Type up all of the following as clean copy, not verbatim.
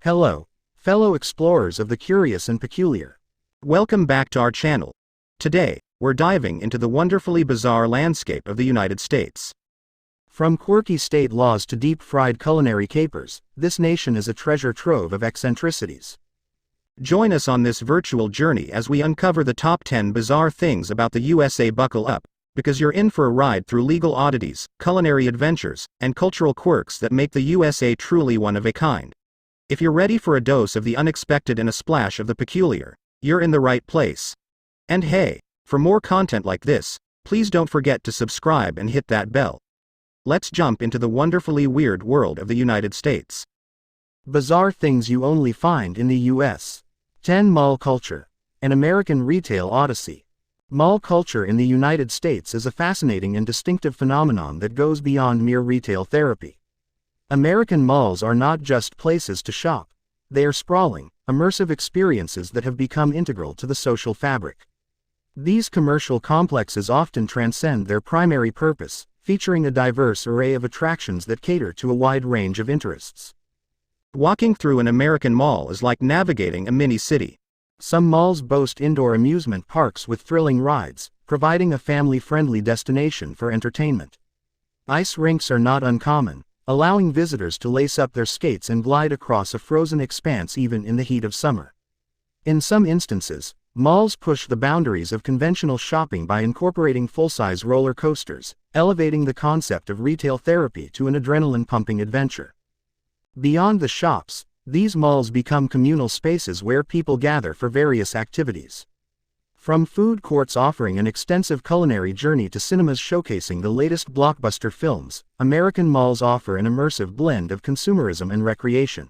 Hello, fellow explorers of the curious and peculiar. Welcome back to our channel. Today, we're diving into the wonderfully bizarre landscape of the United States. From quirky state laws to deep-fried culinary capers, this nation is a treasure trove of eccentricities. Join us on this virtual journey as we uncover the top 10 bizarre things about the USA. Buckle up, because you're in for a ride through legal oddities, culinary adventures, and cultural quirks that make the USA truly one of a kind. If you're ready for a dose of the unexpected and a splash of the peculiar, you're in the right place. And hey, for more content like this, please don't forget to subscribe and hit that bell. Let's jump into the wonderfully weird world of the United States. Bizarre things you only find in the US. 10. Mall culture. An American retail odyssey. Mall culture in the United States is a fascinating and distinctive phenomenon that goes beyond mere retail therapy. American malls are not just places to shop. They are sprawling, immersive experiences that have become integral to the social fabric. These commercial complexes often transcend their primary purpose, featuring a diverse array of attractions that cater to a wide range of interests. Walking through an American mall is like navigating a mini-city. Some malls boast indoor amusement parks with thrilling rides, providing a family-friendly destination for entertainment. Ice rinks are not uncommon, allowing visitors to lace up their skates and glide across a frozen expanse even in the heat of summer. In some instances, malls push the boundaries of conventional shopping by incorporating full-size roller coasters, elevating the concept of retail therapy to an adrenaline-pumping adventure. Beyond the shops, these malls become communal spaces where people gather for various activities. From food courts offering an extensive culinary journey to cinemas showcasing the latest blockbuster films, American malls offer an immersive blend of consumerism and recreation.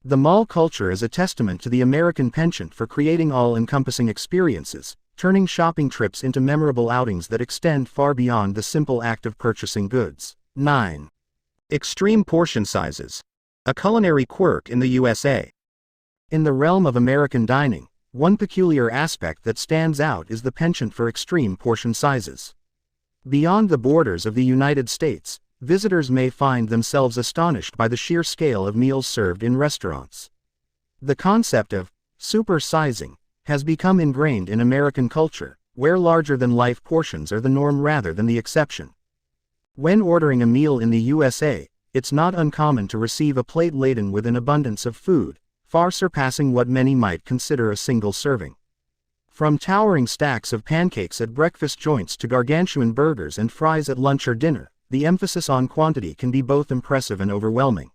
The mall culture is a testament to the American penchant for creating all-encompassing experiences, turning shopping trips into memorable outings that extend far beyond the simple act of purchasing goods. 9. Extreme portion sizes. A culinary quirk in the USA. In the realm of American dining, one peculiar aspect that stands out is the penchant for extreme portion sizes. Beyond the borders of the United States, visitors may find themselves astonished by the sheer scale of meals served in restaurants. The concept of super-sizing has become ingrained in American culture, where larger-than-life portions are the norm rather than the exception. When ordering a meal in the USA, it's not uncommon to receive a plate laden with an abundance of food, far surpassing what many might consider a single serving. From towering stacks of pancakes at breakfast joints to gargantuan burgers and fries at lunch or dinner, the emphasis on quantity can be both impressive and overwhelming.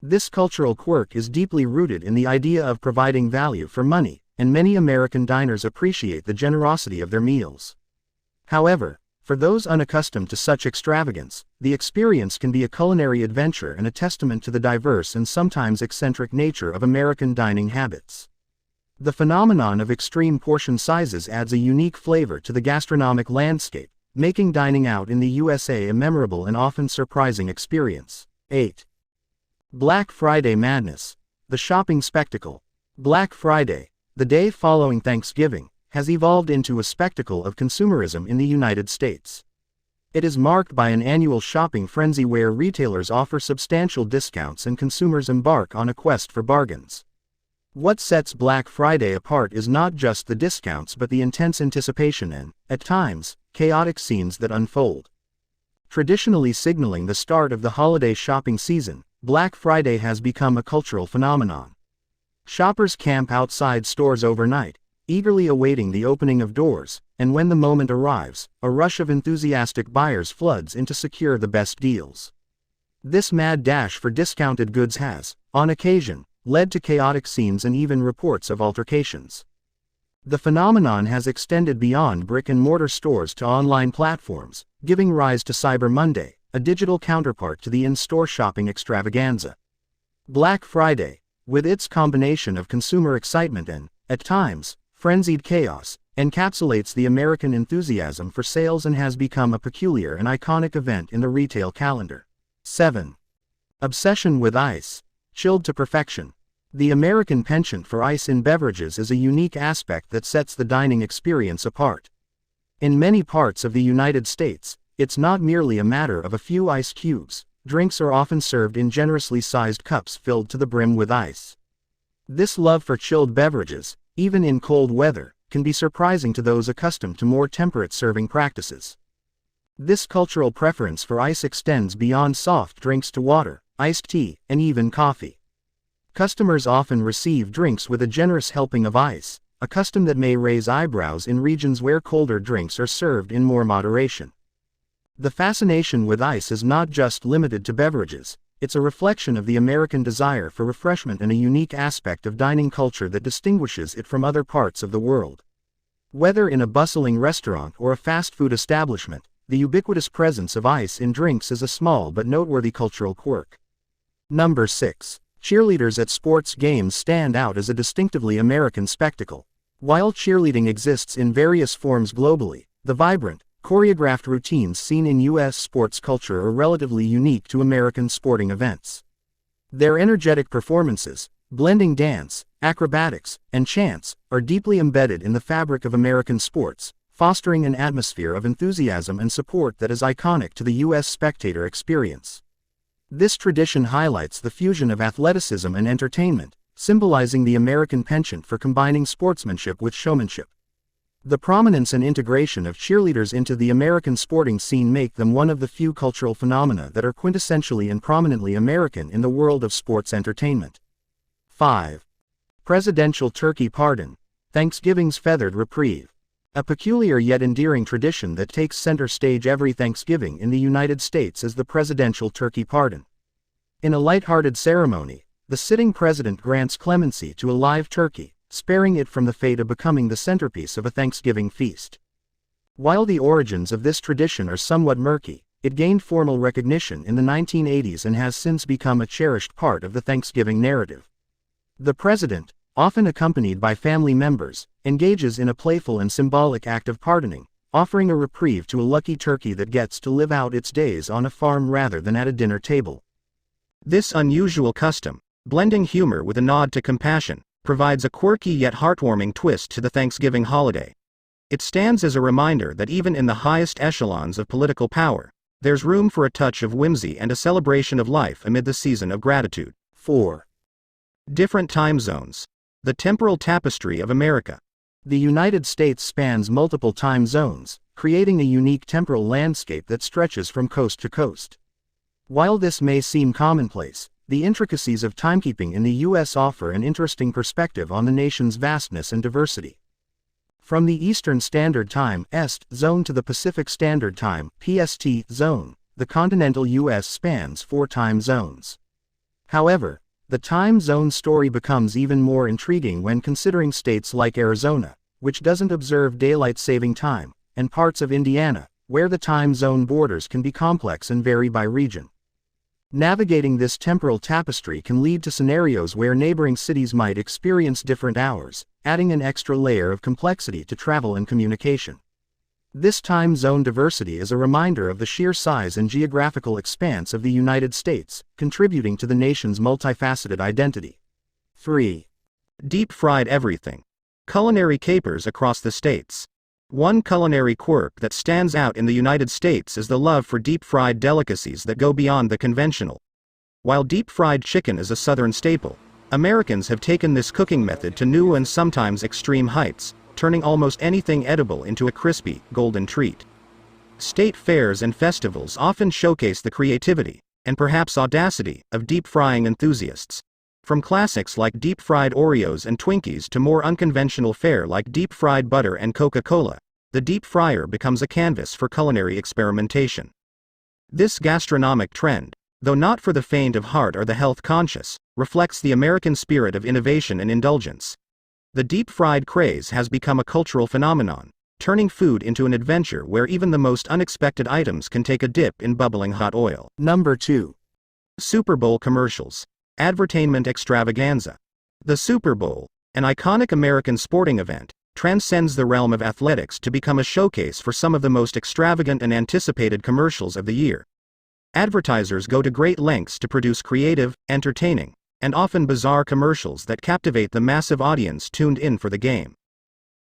This cultural quirk is deeply rooted in the idea of providing value for money, and many American diners appreciate the generosity of their meals. However, for those unaccustomed to such extravagance, the experience can be a culinary adventure and a testament to the diverse and sometimes eccentric nature of American dining habits. The phenomenon of extreme portion sizes adds a unique flavor to the gastronomic landscape, making dining out in the USA a memorable and often surprising experience. 8. Black Friday madness. The shopping spectacle. Black Friday, the day following Thanksgiving, has evolved into a spectacle of consumerism in the United States. It is marked by an annual shopping frenzy where retailers offer substantial discounts and consumers embark on a quest for bargains. What sets Black Friday apart is not just the discounts but the intense anticipation and, at times, chaotic scenes that unfold. Traditionally signaling the start of the holiday shopping season, Black Friday has become a cultural phenomenon. Shoppers camp outside stores overnight, eagerly awaiting the opening of doors, and when the moment arrives, a rush of enthusiastic buyers floods in to secure the best deals. This mad dash for discounted goods has, on occasion, led to chaotic scenes and even reports of altercations. The phenomenon has extended beyond brick-and-mortar stores to online platforms, giving rise to Cyber Monday, a digital counterpart to the in-store shopping extravaganza. Black Friday, with its combination of consumer excitement and, at times, frenzied chaos, encapsulates the American enthusiasm for sales and has become a peculiar and iconic event in the retail calendar. 7. Obsession with ice. Chilled to perfection. The American penchant for ice in beverages is a unique aspect that sets the dining experience apart. In many parts of the United States, it's not merely a matter of a few ice cubes, drinks are often served in generously sized cups filled to the brim with ice. This love for chilled beverages, even in cold weather, can be surprising to those accustomed to more temperate serving practices. This cultural preference for ice extends beyond soft drinks to water, iced tea, and even coffee. Customers often receive drinks with a generous helping of ice, a custom that may raise eyebrows in regions where colder drinks are served in more moderation. The fascination with ice is not just limited to beverages, it's a reflection of the American desire for refreshment and a unique aspect of dining culture that distinguishes it from other parts of the world. Whether in a bustling restaurant or a fast food establishment, the ubiquitous presence of ice in drinks is a small but noteworthy cultural quirk. Number 6. Cheerleaders at sports games stand out as a distinctively American spectacle. While cheerleading exists in various forms globally, the vibrant, choreographed routines seen in U.S. sports culture are relatively unique to American sporting events. Their energetic performances, blending dance, acrobatics, and chants, are deeply embedded in the fabric of American sports, fostering an atmosphere of enthusiasm and support that is iconic to the U.S. spectator experience. This tradition highlights the fusion of athleticism and entertainment, symbolizing the American penchant for combining sportsmanship with showmanship. The prominence and integration of cheerleaders into the American sporting scene make them one of the few cultural phenomena that are quintessentially and prominently American in the world of sports entertainment. 5. Presidential Turkey Pardon, Thanksgiving's Feathered Reprieve. A peculiar yet endearing tradition that takes center stage every Thanksgiving in the United States is the presidential turkey pardon. In a lighthearted ceremony, the sitting president grants clemency to a live turkey, sparing it from the fate of becoming the centerpiece of a Thanksgiving feast. While the origins of this tradition are somewhat murky, it gained formal recognition in the 1980s and has since become a cherished part of the Thanksgiving narrative. The president, often accompanied by family members, engages in a playful and symbolic act of pardoning, offering a reprieve to a lucky turkey that gets to live out its days on a farm rather than at a dinner table. This unusual custom, blending humor with a nod to compassion, provides a quirky yet heartwarming twist to the Thanksgiving holiday. It stands as a reminder that even in the highest echelons of political power, there's room for a touch of whimsy and a celebration of life amid the season of gratitude. 4. Different time zones. The temporal tapestry of America. The United States spans multiple time zones, creating a unique temporal landscape that stretches from coast to coast. While this may seem commonplace, the intricacies of timekeeping in the U.S. offer an interesting perspective on the nation's vastness and diversity. From the Eastern Standard Time (EST) zone to the Pacific Standard Time (PST) zone, the continental U.S. spans 4 time zones. However, the time zone story becomes even more intriguing when considering states like Arizona, which doesn't observe daylight saving time, and parts of Indiana, where the time zone borders can be complex and vary by region. Navigating this temporal tapestry can lead to scenarios where neighboring cities might experience different hours, adding an extra layer of complexity to travel and communication. This time zone diversity is a reminder of the sheer size and geographical expanse of the United States, contributing to the nation's multifaceted identity. 3. Deep-fried everything. Culinary capers across the states. One culinary quirk that stands out in the United States is the love for deep-fried delicacies that go beyond the conventional. While deep-fried chicken is a Southern staple, Americans have taken this cooking method to new and sometimes extreme heights, turning almost anything edible into a crispy, golden treat. State fairs and festivals often showcase the creativity, and perhaps audacity, of deep-frying enthusiasts. From classics like deep-fried Oreos and Twinkies to more unconventional fare like deep-fried butter and Coca-Cola, the deep fryer becomes a canvas for culinary experimentation. This gastronomic trend, though not for the faint of heart or the health-conscious, reflects the American spirit of innovation and indulgence. The deep-fried craze has become a cultural phenomenon, turning food into an adventure where even the most unexpected items can take a dip in bubbling hot oil. Number 2. Super Bowl commercials. Advertainment extravaganza. The Super Bowl, an iconic American sporting event, transcends the realm of athletics to become a showcase for some of the most extravagant and anticipated commercials of the year. Advertisers go to great lengths to produce creative, entertaining, and often bizarre commercials that captivate the massive audience tuned in for the game.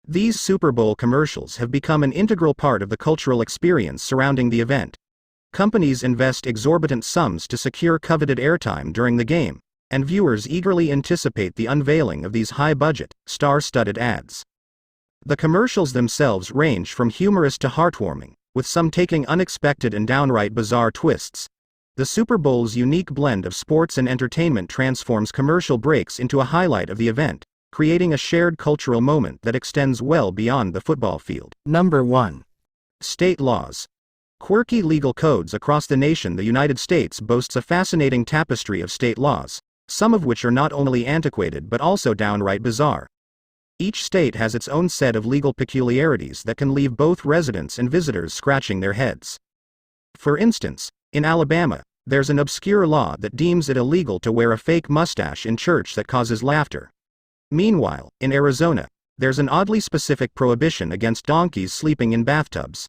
These Super Bowl commercials have become an integral part of the cultural experience surrounding the event. Companies invest exorbitant sums to secure coveted airtime during the game, and viewers eagerly anticipate the unveiling of these high-budget, star-studded ads. The commercials themselves range from humorous to heartwarming, with some taking unexpected and downright bizarre twists. The Super Bowl's unique blend of sports and entertainment transforms commercial breaks into a highlight of the event, creating a shared cultural moment that extends well beyond the football field. Number 1. State laws. Quirky legal codes across the nation. The United States boasts a fascinating tapestry of state laws, some of which are not only antiquated but also downright bizarre. Each state has its own set of legal peculiarities that can leave both residents and visitors scratching their heads. For instance, in Alabama, there's an obscure law that deems it illegal to wear a fake mustache in church that causes laughter. Meanwhile, in Arizona, there's an oddly specific prohibition against donkeys sleeping in bathtubs.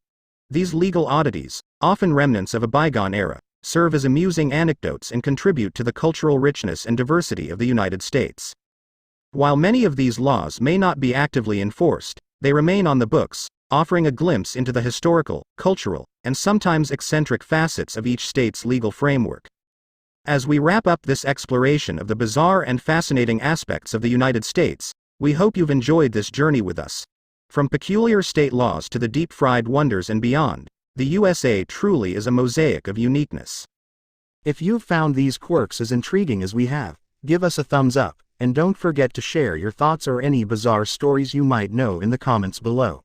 These legal oddities, often remnants of a bygone era, serve as amusing anecdotes and contribute to the cultural richness and diversity of the United States. While many of these laws may not be actively enforced, they remain on the books, offering a glimpse into the historical, cultural, and sometimes eccentric facets of each state's legal framework. As we wrap up this exploration of the bizarre and fascinating aspects of the United States, we hope you've enjoyed this journey with us. From peculiar state laws to the deep-fried wonders and beyond, the USA truly is a mosaic of uniqueness. If you've found these quirks as intriguing as we have, give us a thumbs up, and don't forget to share your thoughts or any bizarre stories you might know in the comments below.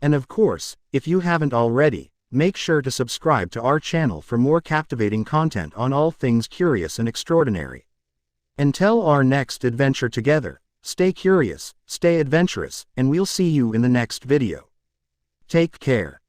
And of course, if you haven't already, make sure to subscribe to our channel for more captivating content on all things curious and extraordinary. Until our next adventure together, stay curious, stay adventurous, and we'll see you in the next video. Take care.